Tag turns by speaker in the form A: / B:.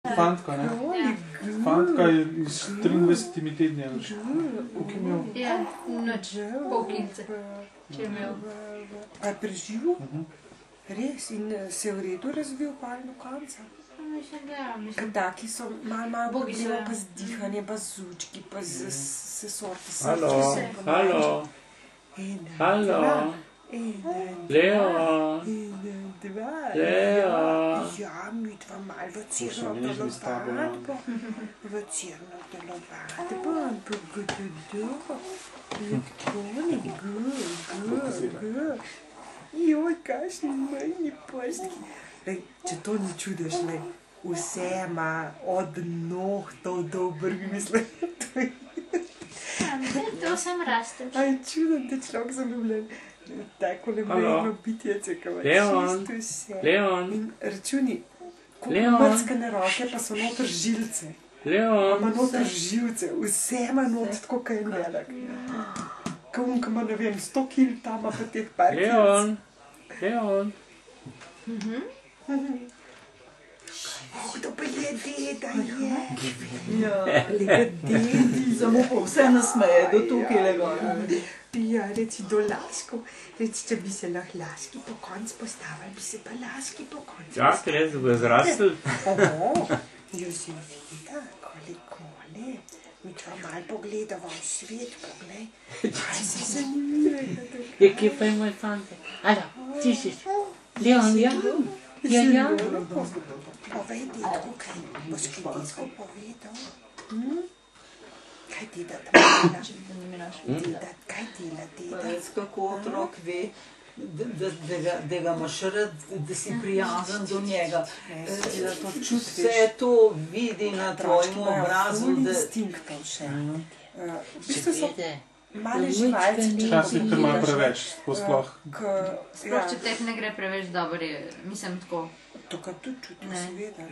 A: Fantka, ne? Fantka je iz 23 tedni. Koliko je imel?
B: Ja, noč, pol kilce, če je imel.
C: A je preživel? Res? In se je v redu razvil pal do konca?
B: Mislim, da ja, mislim.
C: Taki so malo problema pa z dihanjem, pa z učki, pa z sorti srča.
D: Halo. Halo. Leo. Leo.
C: Ja, midva malo v cirno telovadbo. V cirno telovadbo, ampak gododo. Elektronik, g. Joj, kakšni majhni prstki. Če to ni čudež, vse ima od nohtov do obrvi, mislim.
B: To sem rastel.
C: Aj, čuden te človek zaljubljen. Takole majhno bitjece, ki ima čisto vse.
D: Leon.
C: In računi, koliko mrckane roke, pa so noter žilce.
D: Leon.
C: Ima noter žilce, vse ima noter tako, kaj je velik. Kaj ima, ne vem, 100 kil, tam ima pa teh par kilc.
D: Leon.
C: Kdo pa je deda, je?
E: Ja,
C: Lega dedi.
E: samo pa vse nasmeje do tukaj lega.
C: Ja, reci do laskov. Reci, če bi se lahko laski po konc postavili, bi se pa laski po konc
D: Ja, ti res, da bo zrastel.
C: Jo si vida, kole. Mi tva malo pogledava v svet, poglej. Kaj si zanimljega tukaj?
D: Je, kje pa je moj fante? Alo, tišiš? Leon, ja? Ja.
C: Povej, dedko, kaj boš kaj dedko povedal? Kaj deda tam dela? Kaj dela deda?
E: Veš, kako otrok ve, da ga imaš rad, da si prijazen do njega. Vse to vidi na tvojem obrazu, da...
C: instinktov še. V bistvu so male živalce.
A: Včasih kar malo preveč, tako sploh.
B: Sploh, če teh ne gre preveč dobro, mislim tako.
C: To, kar tudi čutim, seveda.